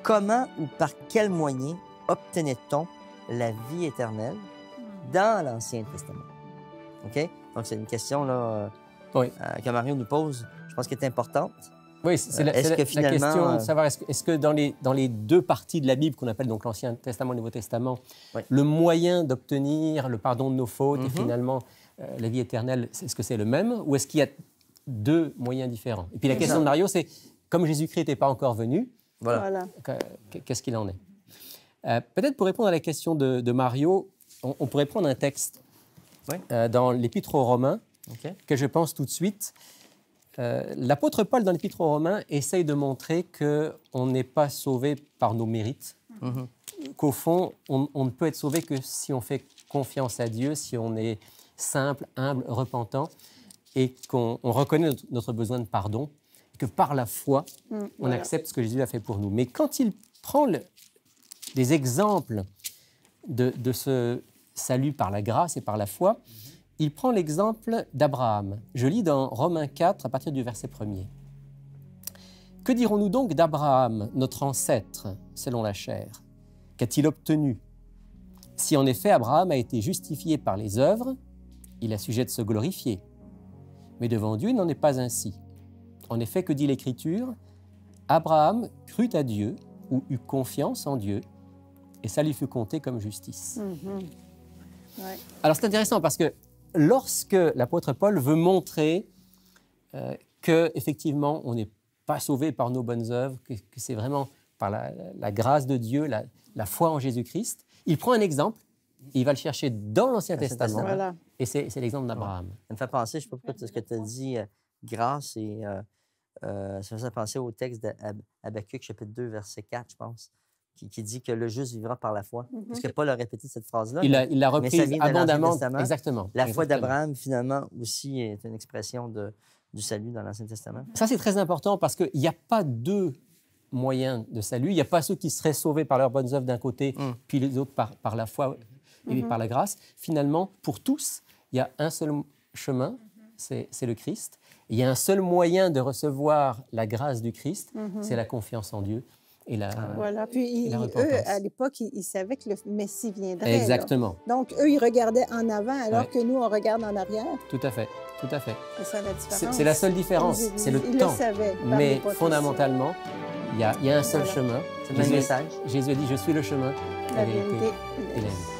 comment ou par quel moyen obtenait-on la vie éternelle dans l'Ancien Testament? OK? Donc, c'est une question là, que Mario nous pose, je pense qu'elle est importante. Oui, c'est la question de savoir, est-ce que dans les deux parties de la Bible qu'on appelle donc l'Ancien Testament et le Nouveau Testament, le moyen d'obtenir le pardon de nos fautes et finalement la vie éternelle, est-ce que c'est le même ou est-ce qu'il y a deux moyens différents? Et puis la question de Mario, c'est, comme Jésus-Christ n'était pas encore venu, qu'est-ce qu'il en est? Peut-être pour répondre à la question de Mario, on pourrait prendre un texte dans l'Épître aux Romains, que je pense tout de suite. L'apôtre Paul, dans l'Épître aux Romains, essaye de montrer qu'on n'est pas sauvé par nos mérites, qu'au fond, on ne peut être sauvé que si on fait confiance à Dieu, si on est simple, humble, repentant, et qu'on reconnaît notre besoin de pardon, que par la foi, on accepte ce que Jésus a fait pour nous. Mais quand il prend des exemples de ce salut par la grâce et par la foi, il prend l'exemple d'Abraham. Je lis dans Romains 4, à partir du verset 1er. « Que dirons-nous donc d'Abraham, notre ancêtre, selon la chair? Qu'a-t-il obtenu? Si en effet Abraham a été justifié par les œuvres, il a sujet de se glorifier. Mais devant Dieu, il n'en est pas ainsi. En effet, que dit l'Écriture? Abraham crut à Dieu, ou eut confiance en Dieu, et ça lui fut compté comme justice. » Alors c'est intéressant parce que lorsque l'apôtre Paul veut montrer qu'effectivement, on n'est pas sauvé par nos bonnes œuvres, que c'est vraiment par la grâce de Dieu, la foi en Jésus-Christ, il prend un exemple, et il va le chercher dans l'Ancien Testament, et c'est l'exemple d'Abraham. Ça me fait penser, je ne sais pas pourquoi ce que tu as dit, grâce, et ça me fait penser au texte d'Habakkuk, chapitre 2, verset 4, je pense, qui dit que le juste vivra par la foi. Parce que Paul a répété cette phrase-là. Il l'a reprise abondamment. Exactement. La foi d'Abraham, finalement, aussi est une expression du salut dans l'Ancien Testament. Ça, c'est très important parce qu'il n'y a pas deux moyens de salut. Il n'y a pas ceux qui seraient sauvés par leurs bonnes œuvres d'un côté, puis les autres par la foi et par la grâce. Finalement, pour tous, il y a un seul chemin, c'est le Christ. Il y a un seul moyen de recevoir la grâce du Christ, c'est la confiance en Dieu. Puis eux, à l'époque, ils savaient que le Messie viendrait. Exactement. Là. Donc, eux, ils regardaient en avant, alors que nous, on regarde en arrière. Tout à fait, tout à fait. C'est ça la différence. C'est la seule différence, c'est le temps. Le savaient, mais fondamentalement, il y a un seul chemin. C'est le même message. Jésus a dit, je suis le chemin, la vérité et la vie.